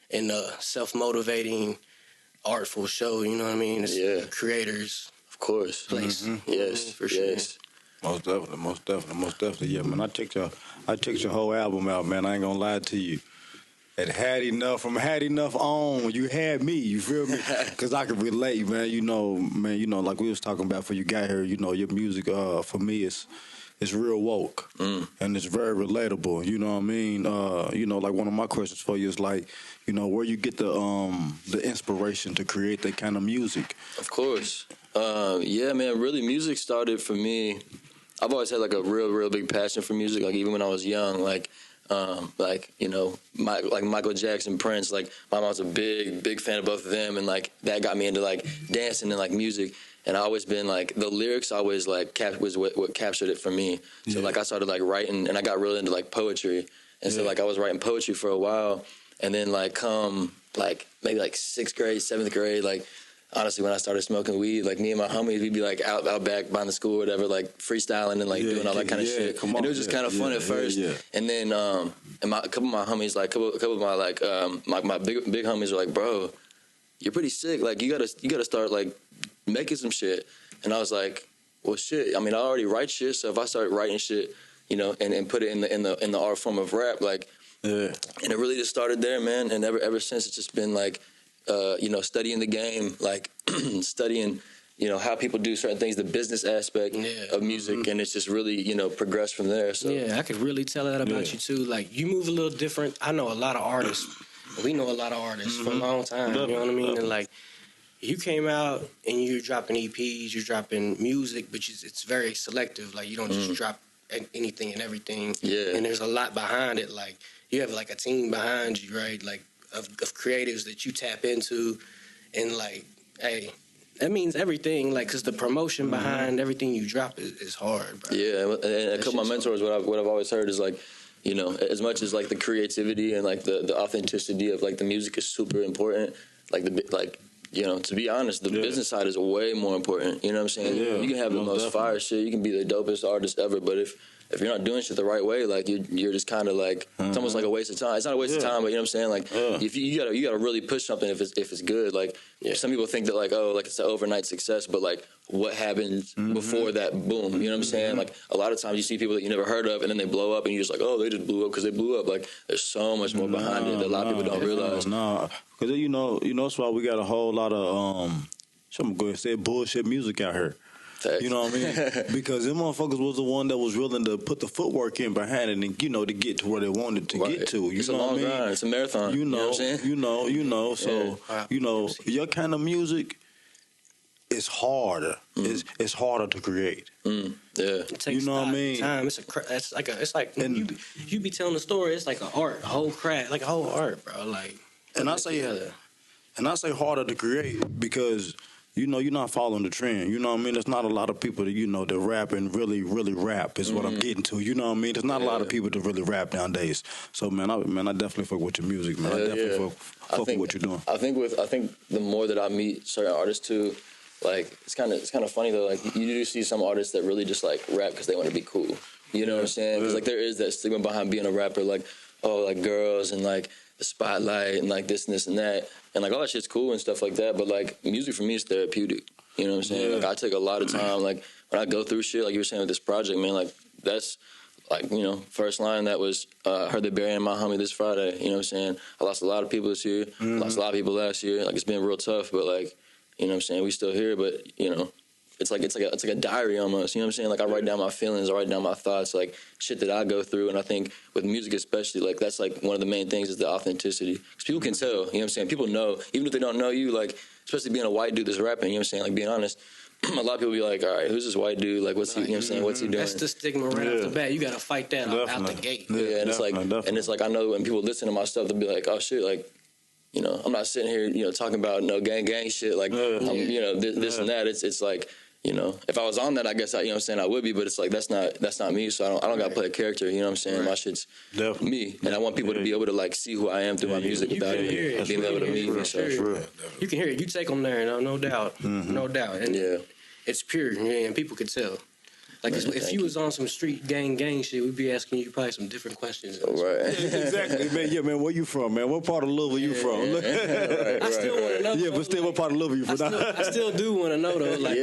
in a self-motivating, artful show. You know what I mean? It's creators, of course, place. Yes, for sure. Yes. Most definitely. Yeah, man. I checked your whole album out, man. I ain't gonna lie to you. Had enough on, you had me, you feel me? Because I can relate, man. You know, like we was talking about before you got here, you know, your music, for me, it's real woke. And it's very relatable, you know what I mean? You know, like one of my questions for you is like, you know, where you get the inspiration to create that kind of music? Of course. Yeah, man, really music started for me. I've always had like a real big passion for music, like even when I was young, like you know, like Michael Jackson, Prince, like my mom's a big fan of both of them, and like that got me into like dancing and like music. And I always been like the lyrics always like was what captured it for me. So like I started like writing, and I got really into like poetry, and so like I was writing poetry for a while, and then like come like maybe like 6th grade, 7th grade, like. Honestly, when I started smoking weed, like me and my homies, we'd be like out back behind the school or whatever, like freestyling and like doing all that kind of shit. And it was just kind of fun at first. And then, and a couple of my homies, like a couple of my like my big homies were like, bro, you're pretty sick. Like you gotta start like making some shit. And I was like, well, shit. I mean, I already write shit, so if I start writing shit, you know, and put it in the art form of rap, like, and it really just started there, man. And ever since, it's just been like. You know, studying the game, like studying, you know, how people do certain things, the business aspect of music, and it's just really, you know, progressed from there. So I could really tell that about you too. Like you move a little different. I know a lot of artists. We know a lot of artists for a long time. You know what I mean? And like you came out and you're dropping EPs, you're dropping music, but it's very selective. Like you don't just drop anything and everything. And there's a lot behind it. Like you have like a team behind you, right? Like. Of creatives that you tap into, and like, hey, that means everything. Like, cause the promotion behind everything you drop is hard, bro. Yeah, and a couple of my mentors, what I've always heard is like, you know, as much as like the creativity and like the authenticity of like the music is super important. Like you know, to be honest, the business side is way more important. You know what I'm saying? Yeah, you can have the most fire shit, you can be the dopest artist ever, but if you're not doing shit the right way, like you're just kind of like it's almost like a waste of time. It's not a waste of time, but you know what I'm saying? Like if you gotta really push something if it's good. Like some people think that like it's an overnight success, but like what happens before that boom? You know what I'm saying? Like a lot of times you see people that you never heard of, and then they blow up, and you're just like, oh, they just blew up because they blew up. Like there's so much more behind it that a lot of people don't realize. Because you know that's why we got a whole lot of I'm going to say bullshit music out here. Facts. You know what I mean? Because them motherfuckers was the one that was willing to put the footwork in behind it and, you know, to get to where they wanted to get to. You it's know a long what I mean? grind. It's a marathon. You know what I'm saying? So, you know, your kind of music is harder. It's harder to create. It takes you know what I mean? time. It's like when you be telling the story, it's like an art, a whole craft, like a whole art, bro. Like, and I say harder to create because you know, you're not following the trend. You know what I mean? There's not a lot of people that, you know, that rap and really rap is what I'm getting to. You know what I mean? There's not a lot of people that really rap nowadays. So, man, I definitely fuck with your music, man. I definitely fuck with what you're doing. I think the more that I meet certain artists too, like it's kind of funny though. Like you do see some artists that really just like rap because they want to be cool. You know what I'm saying? Because like there is that stigma behind being a rapper, like like girls and like the spotlight and like this and that. And like all that shit's cool and stuff like that, but like music for me is therapeutic. You know what I'm saying? Like I take a lot of time. Like when I go through shit, like you were saying with this project, man. Like that's like, you know, first line that was heard they burying my homie this Friday. You know what I'm saying? I lost a lot of people this year. Lost a lot of people last year. Like it's been real tough, but like, you know what I'm saying? We still here, but you know. It's like a diary almost, you know what I'm saying? Like I write down my feelings, I write down my thoughts, like shit that I go through. And I think with music especially, like that's like one of the main things is the authenticity. Because people can tell, you know what I'm saying? People know, even if they don't know you, like especially being a white dude that's rapping, you know what I'm saying? Like being honest, a lot of people be like, all right, who's this white dude? Like what's he, you know what I'm saying? What's he doing? That's the stigma right off the bat. You got to fight that out the gate. Yeah, and it's like I know when people listen to my stuff, they'll be like, oh shit, like, you know, I'm not sitting here, you know, talking about no gang shit, like, you know, this and that. It's like, you know, if I was on that, I guess you know what I'm saying, I would be, but it's like that's not me, so I don't gotta play a character, you know what I'm saying? My shit's me, and I want people to be able to like see who I am through my music without even being able to meet me. So you can hear it. You take them there, no doubt, no doubt, and it's pure, and people can tell. Like, if you was on some street gang shit, we'd be asking you probably some different questions. Right. Exactly, man. Yeah, man. Where you from, man? What part of Louisville you from? Right, I still want to know. Yeah, but still, what part of Louisville you from? I still do want to know though. Like,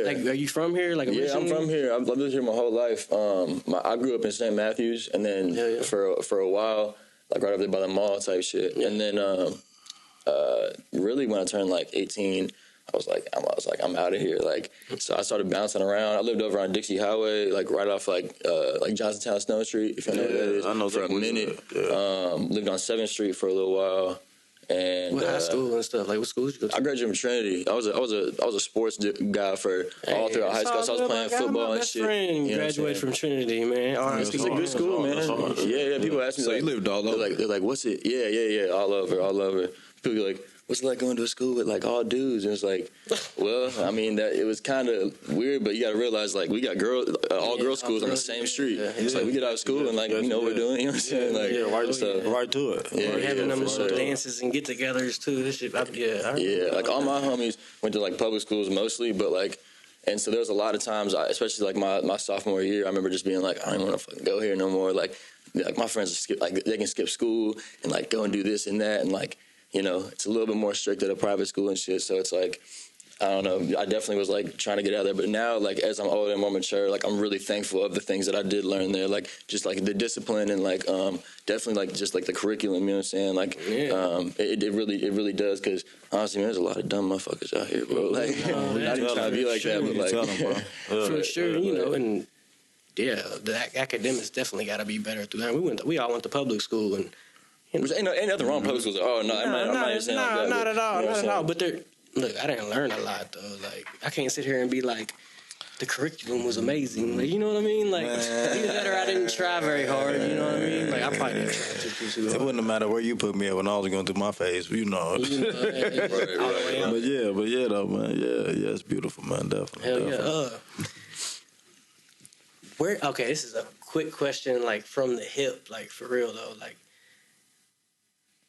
Like, are you from here? Like, yeah, I'm from here. I've lived here my whole life. I grew up in St. Matthews, and then for a while, like right up there by the mall type shit. And then really when I turned like 18, I was like, I'm out of here. Like, so I started bouncing around. I lived over on Dixie Highway, like right off like Johnsontown Stone Street, if you know what that is. I know for a minute. Lived on 7th Street for a little while. And high school and stuff. Like, what school did you go to? I graduated from Trinity. I was a sports guy for all throughout high school. So I was playing football and shit. My friend graduated from Trinity, man. It's a good school, man. Yeah. People ask me, so like, you lived all over? They're like, what's it? Yeah, all over. People are like, what's it like going to a school with like all dudes? And it's like, well, I mean, that it was kind of weird, but you got to realize like we got all girls schools on the same street. It's like we get out of school and like we know what we're doing. You know what I'm saying? Like right to it. Yeah, we're having them little dances and get-togethers too. This shit, like all my homies went to like public schools mostly, but like. And so there was a lot of times, especially like my sophomore year, I remember just being like, I don't want to fucking go here no more. Like my friends they can skip school and like go and do this and that, and like, you know, it's a little bit more strict at a private school and shit. So it's like, I don't know. I definitely was like trying to get out of there, but now like as I'm older and more mature, like I'm really thankful of the things that I did learn there, like just like the discipline and like definitely like just like the curriculum. You know what I'm saying? Like it really does, because honestly, man, there's a lot of dumb motherfuckers out here, bro. Like not even trying to be like that, but like for sure, you know, and the academics definitely got to be better through that. We all went to public school and. Ain't nothing wrong with public schools. Oh no, I'm not even saying like that. Not at all, not at all. But look, I didn't learn a lot though. Like, I can't sit here and be like, the curriculum was amazing. Like, you know what I mean? Like, either that or I didn't try very hard. You know what I mean? Like, I probably didn't try too hard. It wouldn't matter where you put me at when I was going through my phase. You know. Right. But yeah, though, man. Yeah, it's beautiful, man. Definitely. Hell yeah. Okay, this is a quick question, like from the hip, like for real though, like.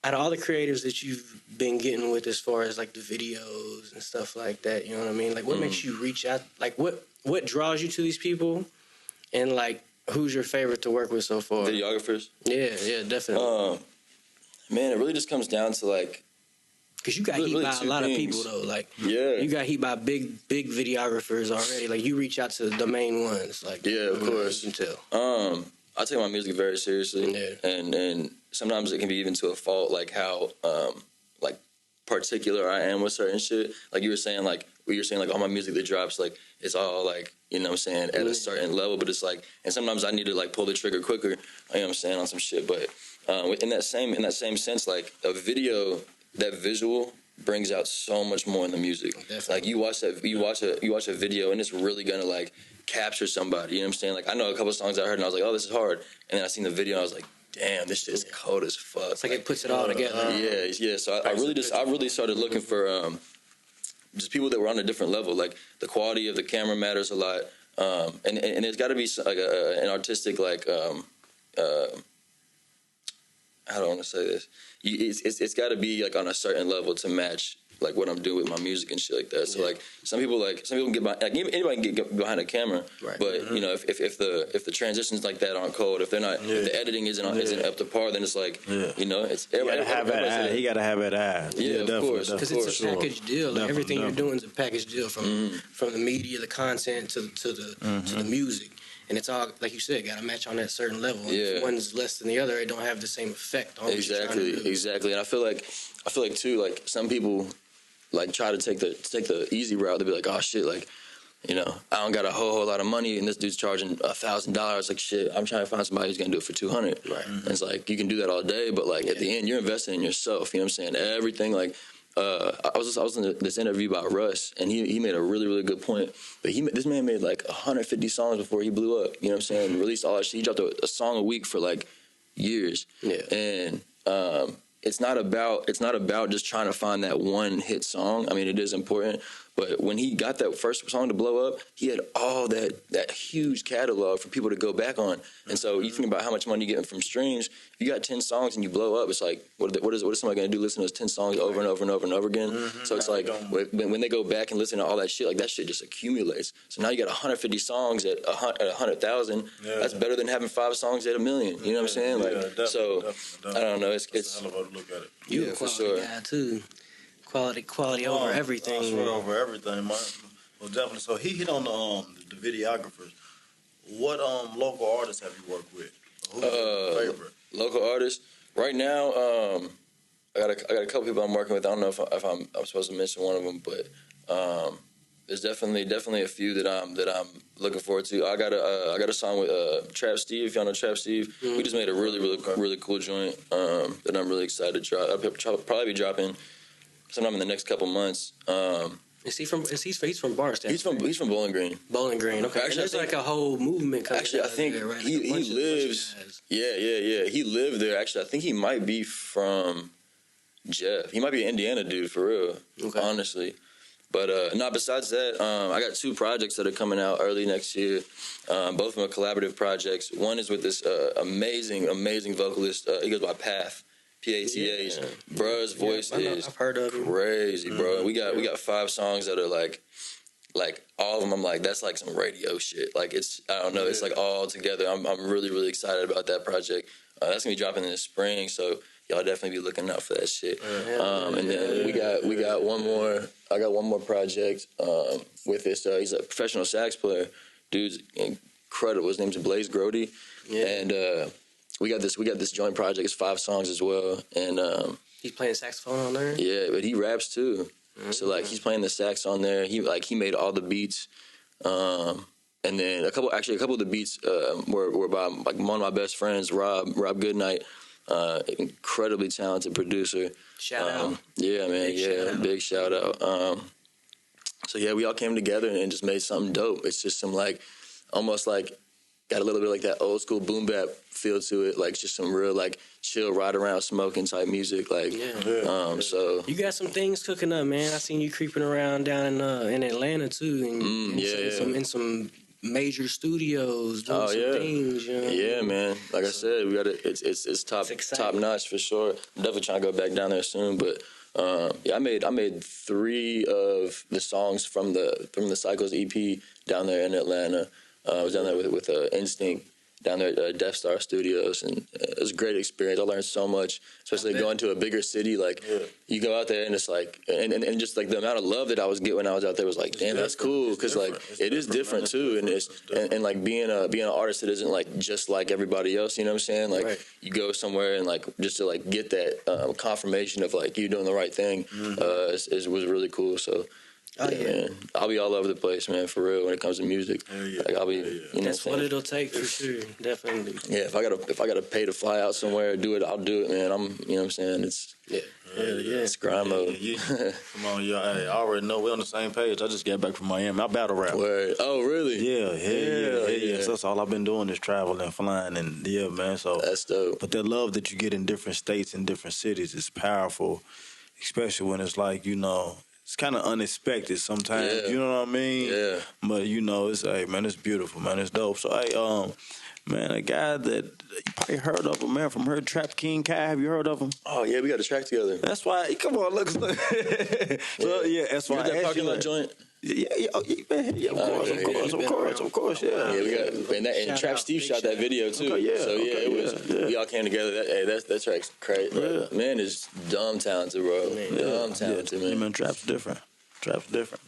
Out of all the creatives that you've been getting with as far as like the videos and stuff like that, you know what I mean? Like, what makes you reach out? Like, what draws you to these people? And like, who's your favorite to work with so far? Videographers? Yeah, definitely. Man, it really just comes down to like, because you got heat by a lot of people though. Like, you got heat by big videographers already. Like, you reach out to the main ones. Like, of course. You can tell. I take my music very seriously, and sometimes it can be even to a fault, like how like particular I am with certain shit. Like you were saying, like all my music that drops, like it's all like, you know what I'm saying, at a certain level, but it's like, and sometimes I need to like pull the trigger quicker, you know what I'm saying, on some shit. But in that same sense, like a video, that visual brings out so much more in the music. Definitely. Like you watch a video and it's really gonna like capture somebody, you know what I'm saying? Like I know a couple of songs I heard and I was like, oh, this is hard. And then I seen the video and I was like, damn, this shit is cold as fuck. It's like it puts it all together. Yeah. So I really started looking for just people that were on a different level. Like the quality of the camera matters a lot. And it's got to be like an artistic, like how do I want to say this? It's got to be like on a certain level to match like what I'm doing with my music and shit like that. So like some people can get behind, like anybody can get behind a camera, right. But you know if the transitions like that aren't cold, if they're not, if the editing isn't up to par, then it's like you know it's everybody. He got to have that eye. Yeah, of course, because it's a package deal. Like everything you're doing is a package deal from the media, the content to the music. And it's all, like you said, got to match on that certain level. And if one's less than the other, it don't have the same effect on Exactly. And I feel like too, like some people like try to take the easy route. They'll be like, oh shit, like, you know, I don't got a whole lot of money and this dude's charging $1,000. Like shit, I'm trying to find somebody who's gonna do it for $200. Right. And it's like you can do that all day, but like at the end, you're investing in yourself. You know what I'm saying? Everything like. I was in this interview by Russ, and he made a really, really good point. But this man made like 150 songs before he blew up. You know what I'm saying? Released all that shit. He dropped a song a week for like years. Yeah. And it's not about just trying to find that one hit song. I mean, it is important. But when he got that first song to blow up, he had all that huge catalog for people to go back on. And so you think about how much money you're getting from streams. If you got 10 songs and you blow up, it's like, what is somebody gonna do? Listen to those 10 songs over and over and over and over again. Mm-hmm. So it's like when they go back and listen to all that shit, like that shit just accumulates. So now you got 150 songs at 100,000. Yeah. That's better than having 5 songs at 1 million. You know what I'm saying? Like, definitely. I don't know. It's a hell of a way to look at it. You a quality guy too. Quality over everything. I swear over everything, man. Well, definitely. So he hit on the videographers. What local artists have you worked with? Who's your favorite? Local artists. Right now, I got a couple people I'm working with. I don't know if I'm supposed to mention one of them, but there's definitely a few that I'm looking forward to. I got a song with Trap Steve. If y'all know Trap Steve, we just made a really cool joint that I'm really excited to drop. I'll probably be dropping sometime in the next couple months. He's from Barstow. He's from Bowling Green. Bowling Green. Okay. Actually, there's like a whole movement coming. Actually, I think there, right? he lives. Yeah. He lived there. Actually, I think he might be from Jeff. He might be an Indiana dude for real. Okay. Honestly, but besides that, I got 2 projects that are coming out early next year. Both of them are collaborative projects. One is with this amazing vocalist. He goes by Path. Path. Yeah. Bruh's voice is I've heard of him. Crazy, bro. We got 5 songs that are like all of them. I'm like, that's like some radio shit. Like I don't know. It's like all together. I'm really excited about that project. That's gonna be dropping in the spring, so y'all definitely be looking out for that shit. And then we got one more. I got one more project with this. He's a professional sax player. Dude's incredible. His name's Blaze Grody, and. We got this joint project. It's 5 songs as well, and he's playing saxophone on there. Yeah, but he raps too. Mm-hmm. So like he's playing the sax on there. He made all the beats, and then a couple of the beats were by like one of my best friends, Rob Goodnight, incredibly talented producer. Shout out. Yeah, man. Big shout out. So yeah, we all came together and just made something dope. It's just some like almost like. Got a little bit like that old school boom bap feel to it, like just some real like chill ride around smoking type music. Like, so you got some things cooking up, man. I seen you creeping around down in Atlanta too, and in some major studios doing some things. You know? Yeah, man. Like I said, we got it. It's top notch for sure. I'm definitely trying to go back down there soon, but. I made 3 of the songs from the Cycles EP down there in Atlanta. I was down there with Instinct down there at Death Star Studios, and it was a great experience. I learned so much, especially going to a bigger city. Like you go out there and it's like, and just like the amount of love that I was getting when I was out there was like, damn, that's cool, because like it is different too, and it's and like being an artist that isn't like just like everybody else. You know what I'm saying? Like you go somewhere and like just to like get that confirmation of like you doing the right thing was really cool. So. Man. I'll be all over the place, man, for real. When it comes to music, like I'll be. You know that's what it'll take for sure, definitely. Yeah, if I gotta pay to fly out somewhere, do it. I'll do it, man. You know what I'm saying? It's it's grind mode. Come on, y'all. Hey, I already know we're on the same page. I just got back from Miami. I battle rap. Word. Oh, really? Yeah. So that's all I've been doing is traveling, flying, and man. So that's dope. But the love that you get in different states and different cities is powerful, especially when it's like it's kind of unexpected sometimes. You know what I mean? Yeah. But it's man, it's beautiful, man. It's dope. So man, a guy that you probably heard of him, man, from her Trap King Kai. Have you heard of him? Oh yeah, we got a track together. That's why. Come on, look. So that's why. You that parking lot joint. Yeah, of course, yeah. Yeah, we got and Trap Steve shot that video too. Okay, it was. We all came together. That track's crazy. Yeah. Man is dumb talented, bro. Dumb talented, man. Man, Trap's different. Trap's different,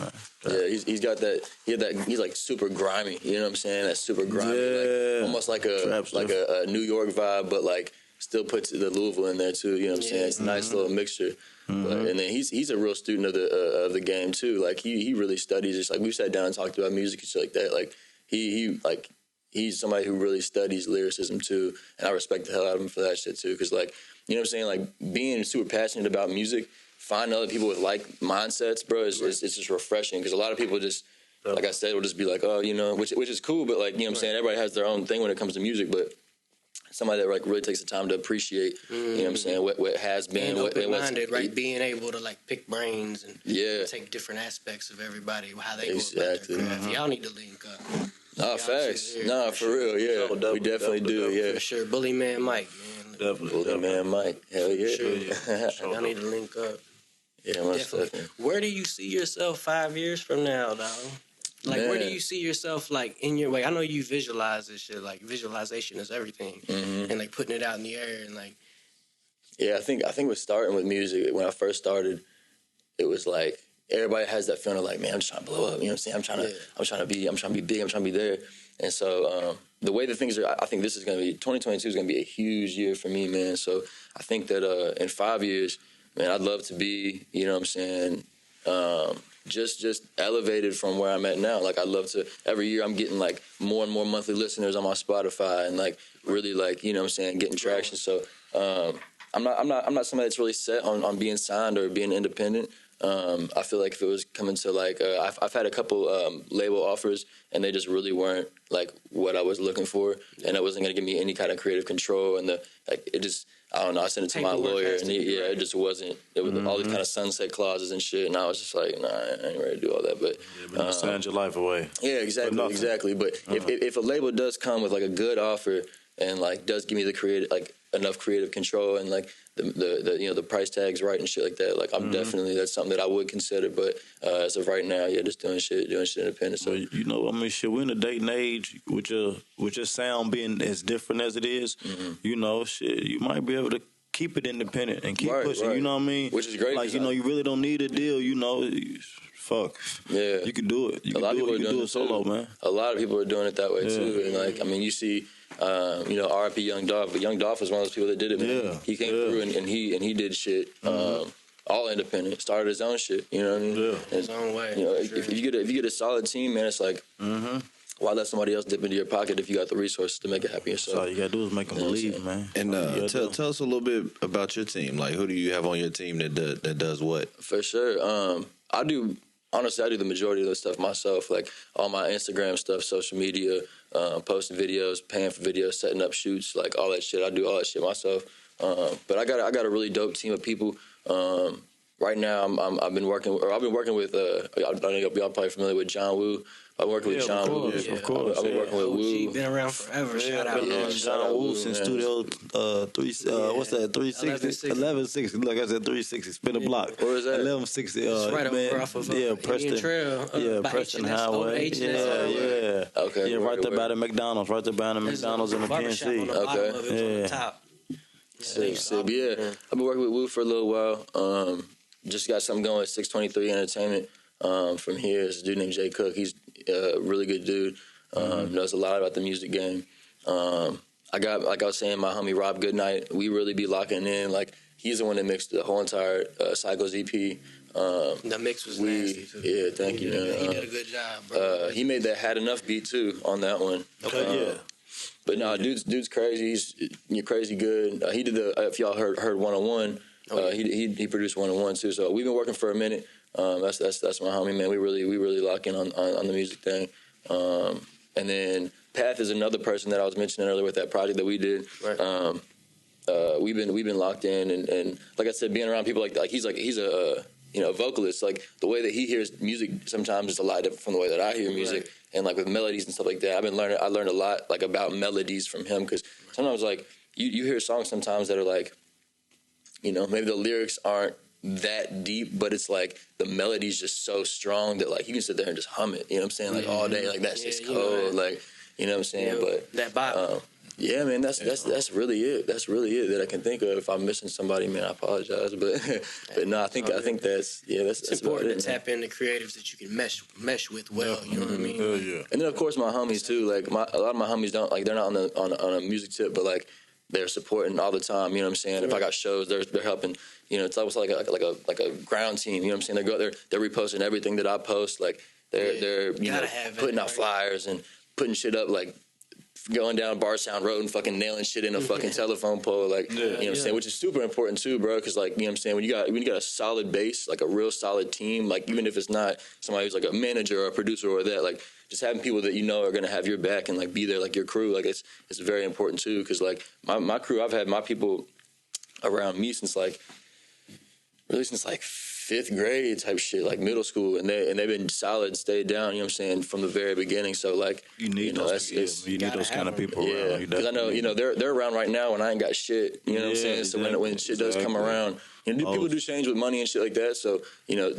man. Yeah, he's got that. He's like super grimy. You know what I'm saying? That super grimy, like almost like a New York vibe, but like still puts the Louisville in there too. You know what I'm saying? It's a nice little mixture. Mm-hmm. And then he's a real student of the game too. Like he really studies. Just like we've sat down and talked about music and shit like that. Like he's somebody who really studies lyricism too, and I respect the hell out of him for that shit too. Because like you know what I'm saying, like being super passionate about music, finding other people with like mindsets, bro, it's just refreshing. Because a lot of people just like I said will just be like, oh, which is cool, but like you know what I'm saying, everybody has their own thing when it comes to music, but. Somebody that like really takes the time to appreciate, you know what I'm saying, what has been, open-minded, right? Being able to like pick brains and take different aspects of everybody, how they go about their craft. Y'all need to link up. Nah, facts. Nah, for real, yeah. Definitely, We definitely do, yeah. For sure. Bully Man Mike, man. Definitely. Man, Mike. Hell yeah. Sure. Y'all need to link up. Yeah, most definitely. Where do you see yourself 5 years from now, dog? Like, where do you see yourself, like, in your way? I know you visualize this shit. Like, visualization is everything. And, like, putting it out in the air and, like... Yeah, I think with starting with music, when I first started, it was like, everybody has that feeling of like, man, I'm just trying to blow up. You know what I'm saying? I'm trying to be big. I'm trying to be there. And so the way that things are, I think 2022 is going to be a huge year for me, man. So I think that in 5 years, man, I'd love to be, you know what I'm saying, just elevated from where I'm at now. Like, I'd love to, every year I'm getting like more and more monthly listeners on my Spotify and like really like, you know what I'm saying, getting traction. So I'm not somebody that's really set on being signed or being independent. I feel like if it was coming to like, I've had a couple label offers and they just really weren't like what I was looking for, and it wasn't gonna give me any kind of creative control. And I don't know. I sent it to my lawyer, and it just wasn't. It was all these kind of sunset clauses and shit, and I was just like, nah, I ain't ready to do all that. But sign your life away. Yeah, exactly. But if a label does come with like a good offer and like does give me the enough creative control and like the price tags right and shit like that, like I'm definitely, that's something that I would consider. But as of right now, yeah, just doing shit independent. So you know, I mean, shit, we're in a day and age with your sound being as different as it is. You know, shit, you might be able to keep it independent and keep pushing. Right. You know what I mean? Which is great. Like, you know, you really don't need a deal. You know, fuck. Yeah, you can do it. You can do it solo, man. A lot of people are doing it that way too. And like, I mean, you see. R.I.P. Young Dolph, but Young Dolph was one of those people that did it, man. Yeah, he came through and he did shit, all independent, started his own shit. You know what I mean? Yeah. His own way. You know, if you get a solid team, man, it's like, why let somebody else dip into your pocket if you got the resources to make it happen yourself? So all you gotta do is make them believe, man. And tell us a little bit about your team. Like, who do you have on your team that does what? For sure, Honestly, I do the majority of the stuff myself, like all my Instagram stuff, social media, posting videos, paying for videos, setting up shoots, like all that shit. I do all that shit myself. But I got a really dope team of people. Right now, I've been working with. I know y'all probably familiar with John Woo. I'm working with John Woo. Of course. I've been working with Woo. Been around forever. Shout out. John Woo since Studio 360? 1160. Look, I said 360. Spin a block. Where is that? 1160. It's right over off of Preston Trail. Preston Highway. Yeah. Okay. Yeah, right there by the McDonald's. Right there by the McDonald's and the PNC. Okay. Top. Sick. Yeah, I've been working with Woo for a little while. Just got something going with 623 Entertainment. From here, it's a dude named Jay Cook. He's a really good dude. Knows a lot about the music game. I got, like I was saying, my homie Rob Goodnight. We really be locking in. Like, he's the one that mixed the whole entire Cycles EP. The mix was nasty too. Yeah, thank you, man. He did a good job, bro. He made that Had Enough beat too on that one. Okay, But no, dude's crazy. You're crazy good. He did if y'all heard 101. He produced 101 too. So we've been working for a minute. That's my homie, man. We really lock in on the music thing. And then Path is another person that I was mentioning earlier with that project that we did. Right. We've been locked in, and like I said, being around people like he's a vocalist. Like, the way that he hears music sometimes is a lot different from the way that I hear music. Right. And like with melodies and stuff like that, I learned a lot like about melodies from him, because sometimes like you hear songs sometimes that are like, maybe the lyrics aren't that deep, but it's like the melody's just so strong that like you can sit there and just hum it, you know what I'm saying, like all day, like that's just cold, like, you know what I'm saying. But that bop. Yeah, man, that's really it. That's really it that I can think of. If I'm missing somebody, man, I apologize. But no, I think that's it's important to tap into creatives that you can mesh with well. You know what I mean? Yeah. And then of course my homies too. Like a lot of my homies don't, like, they're not on a music tip, but like they're supporting all the time. You know what I'm saying? If I got shows, they're helping. It's almost like a ground team. You know what I'm saying? They're reposting everything that I post. Like they're putting out flyers and putting shit up, like going down Barsound Road and fucking nailing shit in a fucking telephone pole, like, you know what I'm saying, which is super important too, bro, because, like, you know what I'm saying, when you got a solid base, like a real solid team, like, even if it's not somebody who's like a manager or a producer or that, like, just having people that are going to have your back and, like, be there, like, your crew, like, it's very important too, because, like, my crew, I've had my people around me since 15, fifth grade type shit, like middle school, and they've been solid, stayed down. You know what I'm saying, from the very beginning. So like, You need those. You need those kind of people yeah, around. because I know they're around right now, and I ain't got shit. You know what I'm saying? So when shit does come around, people do change with money and shit like that. So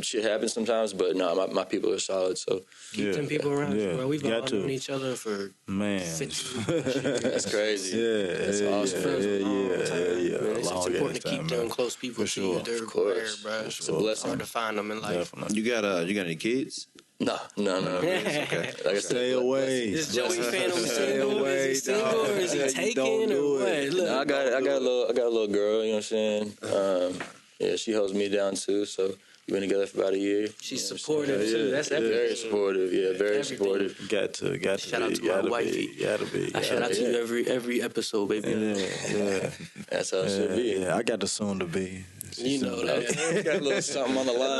shit happens sometimes, but no, my people are solid. So keep them people around, bro. We've all known each other for 15 years. That's crazy. That's awesome. Yeah. It's important to keep them close people. For sure. They're of course, rare, bro. It's a blessing. Hard to find them in life. Definitely. You got any kids? No. Okay. Like I said, Stay away. Is Joey Phantom Stay single? away, Is he single or is he taken or what? Look, I got a little girl. You know what I'm saying? Yeah, she holds me down too. So we've been together for about a year. She's supportive too. That's everything. Very supportive. Yeah, very Everything. supportive. Got to Shout out be. to my wifey. Gotta be. I shout out to you every episode, baby. Yeah. That's how it should be. Yeah, I got the soon to be. You know that. Got a little something on the line.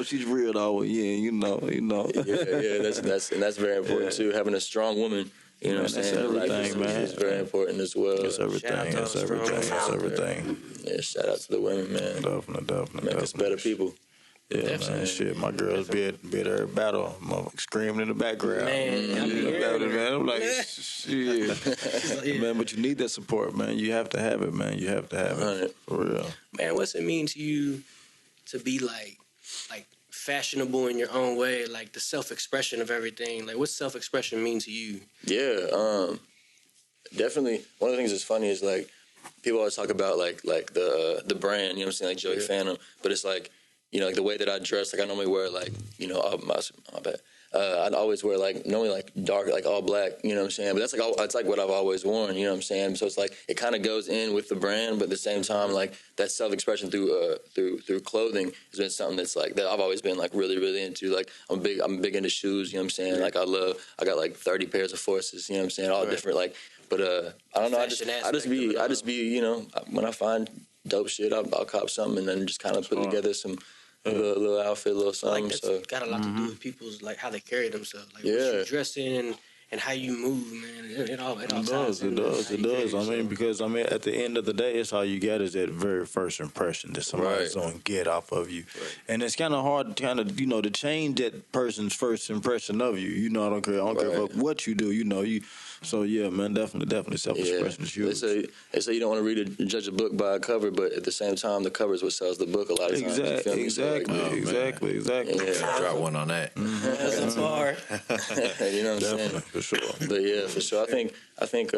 She's real though. Yeah, you know. Yeah. That's very important too. Having a strong woman. You know what I'm saying? Everything, man. It's very important as well. It's everything. It's everything. Yeah, shout out to the women, man. Definitely. Make us better people. Yeah, Definitely. man. Shit, my girls be at her battle, screaming in the background. Man, I be hearing it. man. I'm like, shit. Man, but you need that support, man. You have to have it, man. You have to have it. For real. Man, what's it mean to you to be like fashionable in your own way, like the self-expression of everything? Like, what's self-expression mean to you? Yeah, definitely. One of the things that's funny is like people always talk about like the brand. You know what I'm saying? Like Joey Phantom, but it's like. Like the way that I dress, like I normally wear like, my bad. I'd always wear like normally like dark, like all black. You know what I'm saying? But that's like what I've always worn. You know what I'm saying? So it's like it kind of goes in with the brand, but at the same time, like that self-expression through clothing has been something that's like that I've always been like really really into. Like I'm big into shoes. You know what I'm saying? Like I got like 30 pairs of Forces. You know what I'm saying? All different like. But I don't know. I just be when I find dope shit, I'll cop something and then just kind of put together some. A little outfit, a little something. Like that's got a lot to do with people's like how they carry themselves, like what you dress in and how you move, man. It all does. It does. I mean, because at the end of the day, it's all you get is that very first impression that somebody's gonna get off of you, and it's kind of hard, to change that person's first impression of you. I don't care what you do. So yeah, man, definitely self-expression is huge. They say you don't want to judge a book by a cover, but at the same time, the cover is what sells the book a lot of times. Exactly. Yeah, drop one on that. That's hard. You know what I'm saying? For sure. But yeah, for sure. I think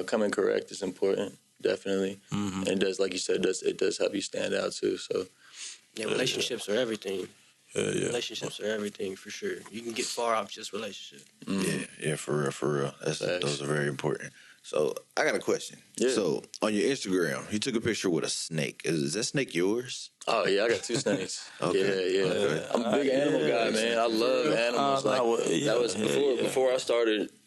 coming correct is important, definitely. And it does, like you said, it does help you stand out too. So yeah, relationships are everything. Yeah. Relationships are everything for sure. You can get far off just relationship. Yeah, for real. Those are very important. So I got a question. Yeah. So on your Instagram, you took a picture with a snake. Is that snake yours? Oh yeah, I got 2 snakes. Okay. Yeah. Okay. I'm a big animal guy, man. I love animals. That was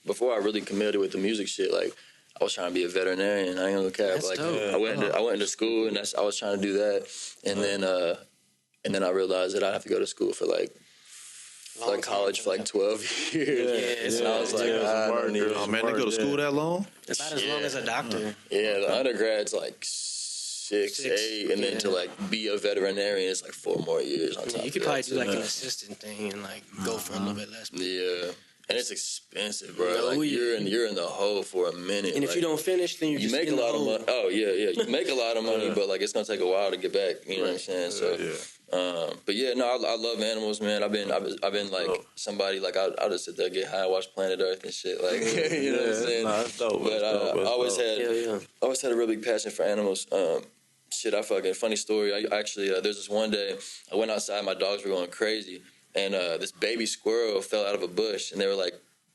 before I really committed with the music shit. Like I was trying to be a veterinarian. I ain't gonna cap. That's like dope. I went into school and I was trying to do that, and then I realized that I'd have to go to school for college for 12 years. And I was like, I don't need it. Oh man, they go to school that long? About as long as a doctor. Yeah, the undergrad's like 6, 8, and then to be a veterinarian is 4 more years on top. You could probably do an assistant thing and go for a little bit less. Yeah. And it's expensive, bro. You're in the hole for a minute. And if you don't finish, then you make a lot of money. Oh yeah. You make a lot of money, but it's gonna take a while to get back. You know what I'm saying? So, but yeah, no, I love animals, man. I've been somebody I'll just sit there, get high, watch Planet Earth and shit. You know what I'm saying? Nah, that's dope. But I always had a really big passion for animals. Funny story. I actually there's this one day I went outside, my dogs were going crazy. And this baby squirrel fell out of a bush, and they were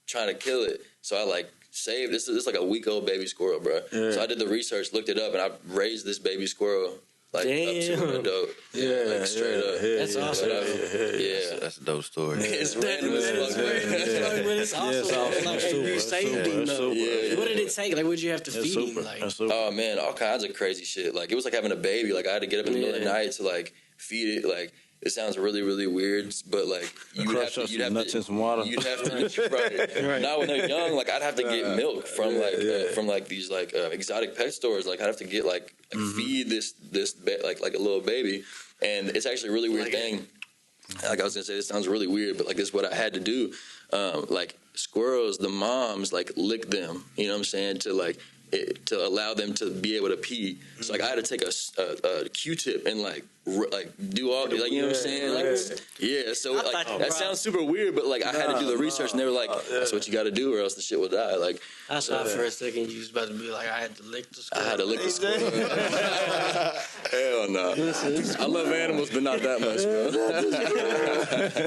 trying to kill it. So I saved this. Is a week-old baby squirrel, bro. Yeah. So I did the research, looked it up, and I raised this baby squirrel up to an adult. Yeah, straight up. That's awesome. That's a dope story. It's random as fuck, man. But it's awesome. You saved him, though. What did it take? What did you have to feed him? Oh man, all kinds of crazy shit. It was like having a baby. I had to get up in the middle of the night to feed it. it sounds really, really weird, but like you'd have to nuts in some water. You'd have to right. Now when they're young, like I'd have to get milk from these exotic pet stores. Like I'd have to get feed this like a little baby, and it's actually a really weird thing. Like I was gonna say, this sounds really weird, but like this is what I had to do. Like squirrels, the moms like lick them. You know what I'm saying? To allow them to be able to pee. So like I had to take a Q-tip and like do all like you know what I'm saying? Like yeah, so like that sounds super weird, but like I had to do the research and they were like, that's what you got to do or else the shit will die. Like I thought for a second you was about to be like, I had to lick the squirrel. I had to lick the squirrel. Hell no. I love animals, but not that much, bro.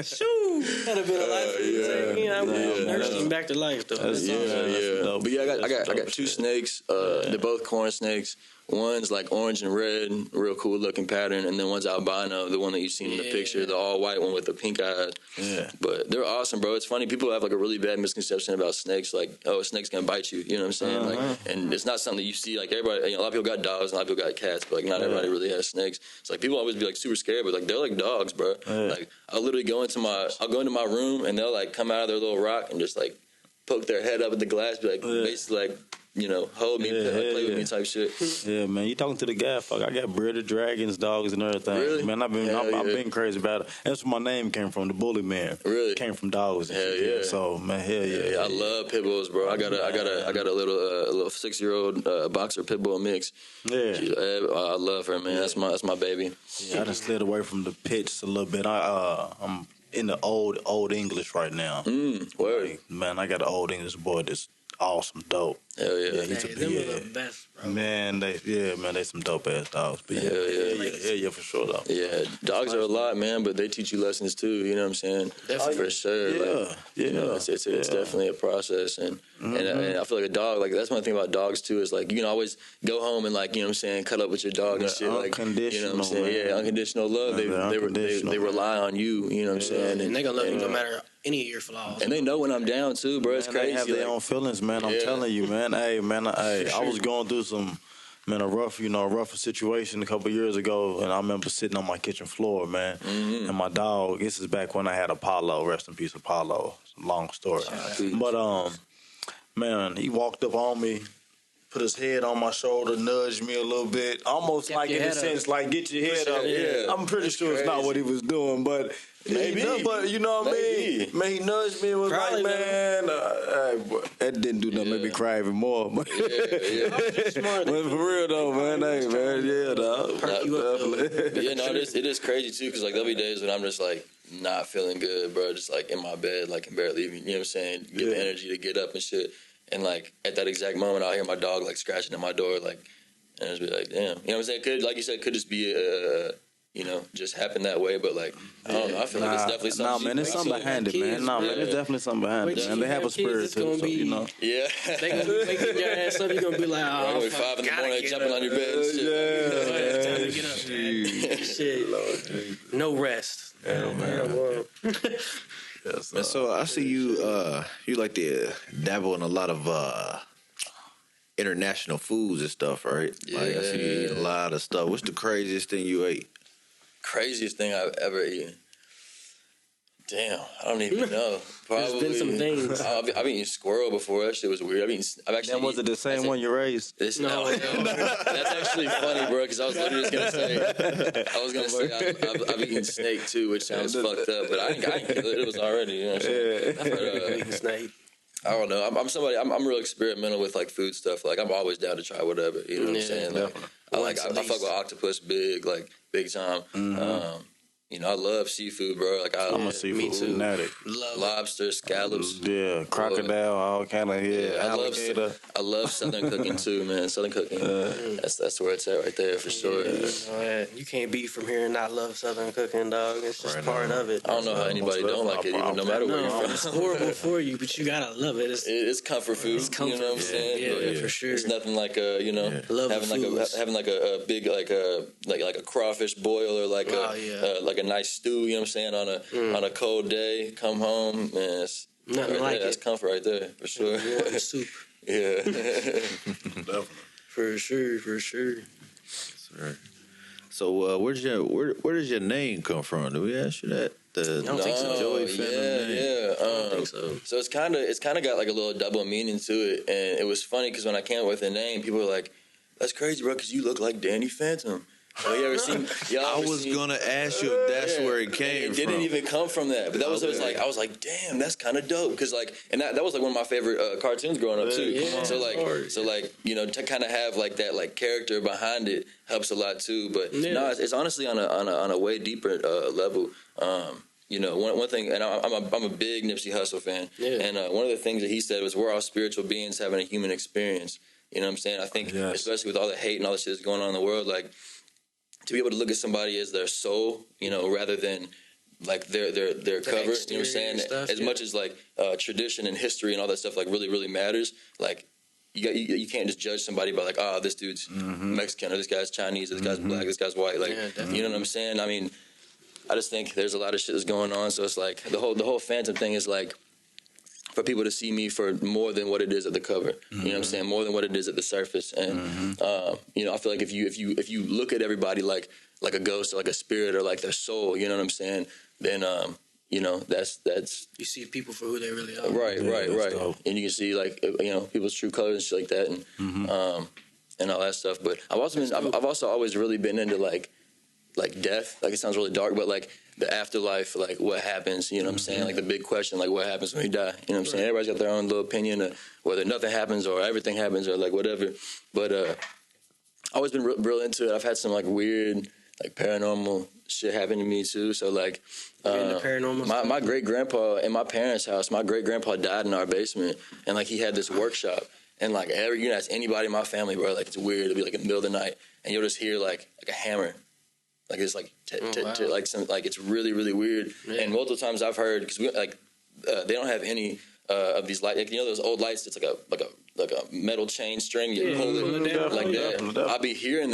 Shoo! That'd have been a life. Nursing back to life though. Yeah. But yeah, I got 2 snakes. They're both corn snakes. One's like orange and red, real cool looking pattern, and then one's albino, the one that you've seen in the picture, the all white one with the pink eyes. Yeah. But they're awesome, bro. It's funny, people have like a really bad misconception about snakes, like, oh, a snake's gonna bite you. You know what I'm saying? Like, and it's not something that you see. Like everybody, a lot of people got dogs, and a lot of people got cats, but like not everybody really has snakes. It's like people always be like super scared, but like they're like dogs, bro. Like I'll literally go into my room, and they'll like come out of their little rock and just like poke their head up at the glass, be like basically like, you know, hold me, play with me type shit. Yeah, man, you talking to the guy, fuck. I got bearded dragons, dogs, and everything. Really? Man, I've been crazy about it. That's where my name came from, the Bully Man. Really? It came from dogs. And hell shit. Yeah. So, man, hell yeah. I love pit bulls, bro. I got a little 6-year-old boxer pit bull mix. Yeah. I love her, man. That's my baby. Yeah, I just slid away from the pits a little bit. I'm in the old English right now. Word. Like, man, I got an old English boy that's awesome, dope. Hell yeah. He's them are the best, bro. Man, they some dope ass dogs. But yeah, for sure though. Yeah, dogs are a lot, man, but they teach you lessons too. You know what I'm saying? Definitely. For sure. You know, it's definitely a process, and I feel like a dog. Like that's one thing about dogs too is like you can always go home and like you know what I'm saying, cut up with your dog and shit. Like you know what I'm saying? Yeah, unconditional love. They rely on you. You know what I'm saying? And they gonna love you no matter any of your flaws. And they know when I'm down too, bro. It's crazy. They have their own feelings, man. I'm telling you, man. Hey, I was going through a rougher situation a couple of years ago, and I remember sitting on my kitchen floor, man. And my dog. This is back when I had Apollo. Rest in peace, Apollo. It's a long story, but man, he walked up on me, put his head on my shoulder, nudged me a little bit, almost like in the sense like get your head up. Yeah. I'm pretty sure it's not what he was doing, but maybe. But you know what I mean? Man, he nudged me and was probably like, man, that didn't do nothing. Made me cry even more. But but for real though, man, hey man, yeah, dog. It is crazy too, because like there'll be days when I'm just like not feeling good, bro, just like in my bed, like can barely even, you know what I'm saying, get the energy to get up and shit. And like at that exact moment, I'll hear my dog like scratching at my door, like, and I'll just be like, damn, you know what I'm saying? Could, like you said, could just be you know, just happen that way, but like, I don't know. I feel like it's definitely something. Nah, man, there's something behind it, man. Nah, man, there's definitely something behind it, man. They have a spirit too, so, you know. Yeah. They gonna be waking your ass up. You gonna be like, oh, like 5 in the morning, jumping on your bed and shit. It's time to get up, man. Shit. No rest. Yeah, man. Yes, man, so I see you like to dabble in a lot of international foods and stuff, right? Yeah. Like I see you eat a lot of stuff. What's the craziest thing you ate? Craziest thing I've ever eaten. Damn, I don't even know. Probably. There's been some things. I've eaten squirrel before. That shit was weird. That was it the same one you raised? No. That's actually funny, bro. Because I was literally just gonna say, I've eaten snake too, which sounds fucked up, but I didn't kill it. It was already, you know what I'm saying? Eating snake. I don't know. I'm real experimental with like food stuff. Like I'm always down to try whatever. You know what I'm saying? Like, I fuck with octopus big time. You know, I love seafood, bro. Like I'm a seafood fanatic. Lobster, scallops. Yeah, crocodile, all kind of alligator. I love Southern cooking too, man. Southern cooking. That's where it's at right there for sure. You can't be from here and not love Southern cooking, dog. It's just part of it. I don't know how anybody don't like it, even no matter where you're from. It's horrible for you, but you gotta love it. It's comfort food. It's comfort. You know what I'm saying? Yeah, for sure. It's nothing like having like a big like a crawfish boil or like a nice stew. You know what I'm saying? On a cold day, come home, man. It's nothing like it. That's comfort right there for sure. Soup. Yeah. Definitely. For sure. Sure. So where does your name come from? Do we ask you that? I don't think so. Joey Phantom name. Yeah. I don't think so. So it's kind of got like a little double meaning to it, and it was funny because when I came up with the name, people were like, "That's crazy, bro, because you look like Danny Phantom." Well, you ever seen? I was gonna ask you if that's where it came from. It didn't even come from that, but that was I was like, damn, that's kind of dope, because like, and that was like one of my favorite cartoons growing up too. Yeah, so like, you know, to kind of have like that like character behind it helps a lot too. But no, it's honestly on a way deeper level. You know, one thing, and I'm a big Nipsey Hussle fan, and one of the things that he said was, we're all spiritual beings having a human experience. You know what I'm saying? I think, especially with all the hate and all the shit that's going on in the world, like, to be able to look at somebody as their soul, you know, rather than like their cover, you know what I'm saying? Stuff, as much as like tradition and history and all that stuff like really matters, like you can't just judge somebody by like, oh, this dude's Mexican, or this guy's Chinese, or this guy's black, this guy's white, like, you know what I'm saying? I mean, I just think there's a lot of shit that's going on, so it's like the whole Phantom thing is like, for people to see me for more than what it is at the cover, you know what I'm saying? More than what it is at the surface, and you know, I feel like if you look at everybody like a ghost or like a spirit or like their soul, you know what I'm saying? Then you know, that's you see people for who they really are. Right, and you can see like, you know, people's true colors and shit like that, and all that stuff. But I've also always really been into like death. Like, it sounds really dark, but like the afterlife, like what happens, you know what I'm saying? Like the big question, like what happens when you die, you know what I'm saying? Everybody's got their own little opinion of whether nothing happens or everything happens or like whatever. But I've always been real into it. I've had some like weird, like paranormal shit happen to me too. So like, my great grandpa in my parents' house, my great grandpa died in our basement, and like he had this workshop, and like you can ask anybody in my family, bro, like it's weird. It'll be like in the middle of the night, and you'll just hear like a hammer. Like it's like like some, like it's really weird. And multiple times I've heard, because they don't have any of these lights. Like, you know those old lights? It's like a metal chain string. You hold it like that. I've been hearing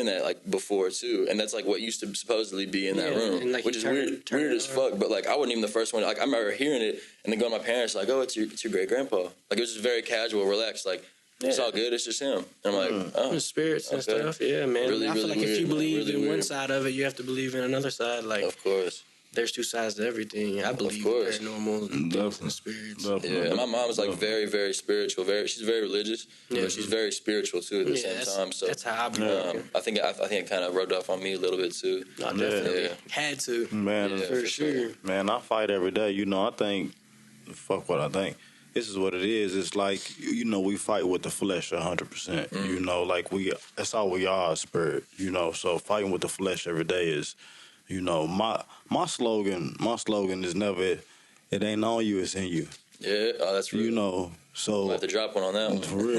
that like before too, and that's like what used to supposedly be in that room, like, which is weird as fuck. But like I wasn't even the first one. Like I remember hearing it and then going to my parents like, oh, it's your great grandpa. Like it was just very casual, relaxed. Like, it's all good. It's just him. And I'm like, oh, spirits and stuff. Yeah, man. Really, I feel like if you believe in weird. one side of it, you have to believe in another side. Like, of course, there's two sides to everything. I believe in paranormal things and spirits. Yeah, and my mom is like very spiritual. She's very religious, but she's very spiritual too at the same time. So that's how I believe. I think it kind of rubbed off on me a little bit too. No, definitely had to, man. For sure. Man, I fight every day. You know, I think, fuck what I think. This is what it is. It's like, you know, we fight with the flesh 100%. You know, like that's all we are, spirit. You know, so fighting with the flesh every day is, you know, my slogan is never, it ain't on you, it's in you. Yeah, that's real. You know, so I'll have to drop one on that one. For real.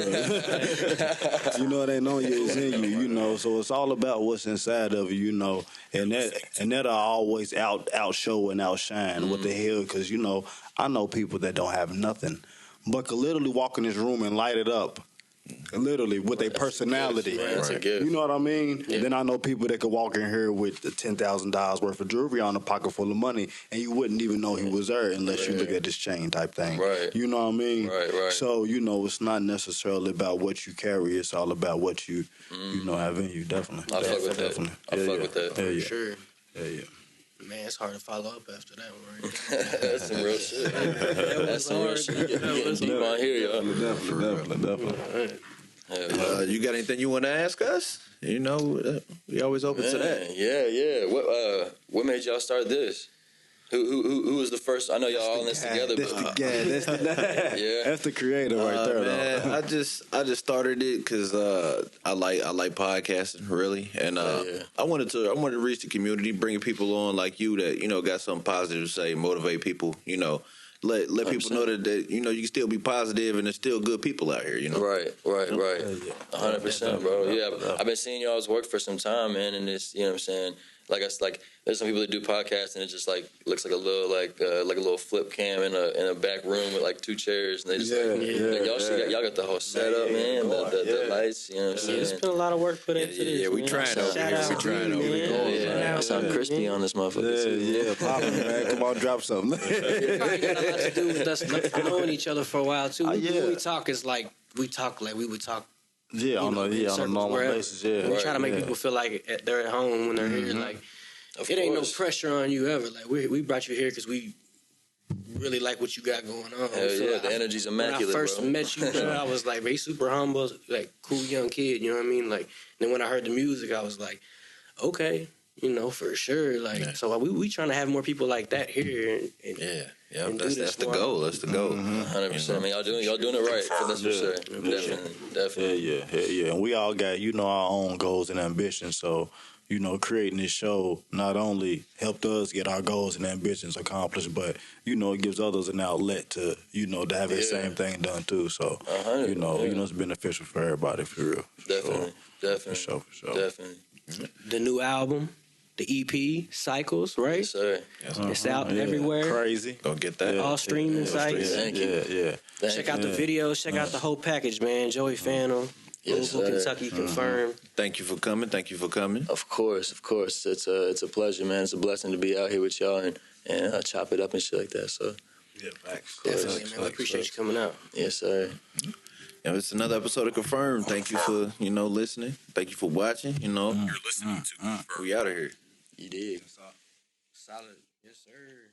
You know, it ain't on you, it's in you. You know, so it's all about what's inside of you. You know, and that'll always outshow and outshine what the hell. Because, you know, I know people that don't have nothing, but could literally walk in this room and light it up. Literally, with their personality. That's a gift. You know what I mean? Yeah. Then I know people that could walk in here with the $10,000 worth of jewelry on a pocket full of money, and you wouldn't even know he was there unless you look at this chain type thing. Right. You know what I mean? Right. So, you know, it's not necessarily about what you carry. It's all about what you know, have in you, definitely. I fuck with that. Definitely. I fuck with that. Yeah, For sure. Yeah. Man, it's hard to follow up after that one. Right? That's some real shit. That's some real shit. You're getting deep on here, y'all. Definitely. You got anything you want to ask us? You know, we always open to that. Yeah. What made y'all start this? Who was the first? I know y'all all in this together. That's But That's the creator right there, man, though. I just started it because I like podcasting really, and I wanted to reach the community, bringing people on like you that, you know, got something positive to say, motivate people, you know. Let 100%. People know that, you know, you can still be positive and there's still good people out here, you know. Right. 100%, bro. Yeah, I've been seeing y'all's work for some time, man, and it's, you know what I'm saying. Like there's some people that do podcasts and it just like looks like a little like a little flip cam in a back room with like two chairs, and they just y'all got the whole setup, man. The lights, you know what I'm saying. It's been a lot of work put into this. Yeah, we trying over here. Yeah, something crispy on this motherfucker. Yeah, popping, man. Come on, drop something. It probably got a lot to do with us knowing each other for a while too. Yeah. When we talk, it's like we talk like we would talk Yeah, on a normal basis. Yeah, we try to make yeah. people feel like they're at home when they're here. Like Of it ain't no course. pressure on you ever. Like we brought you here because we really like what you got going on. Hell So, yeah, like, the energy's when immaculate, I first bro. met you, bro, I was like, he's super humble, like cool young kid. You know what I mean? Like then when I heard the music, I was like, okay. You know, for sure. Like, so we trying to have more people like that here. And Yeah, and do that's this the more. goal. That's the goal. 100%. I mean, y'all doing it right. That's for sure. Definitely. Yeah. And we all got, our own goals and ambitions. So, creating this show not only helped us get our goals and ambitions accomplished, but, it gives others an outlet to, to have that same thing done too. So, 100, it's beneficial for everybody, for real. Definitely. For sure. Definitely. The new album, the EP, Cycles, right? Yes, sir. It's out everywhere. Crazy. Go get that. All streaming sites. Thank you. Yeah. Check out the videos. Check out the whole package, man. Joey Phantom, Yes, Louisville, sir. Kentucky, confirmed. Thank you for coming. Of course. It's a pleasure, man. It's a blessing to be out here with y'all and chop it up and shit like that. So, Yeah, facts. Definitely, man. We appreciate you coming out. yes, sir. And it's another episode of Confirmed. Thank you for, listening. Thank you for watching. You're listening to Confirmed. We out of here. You did. Solid. Yes, sir.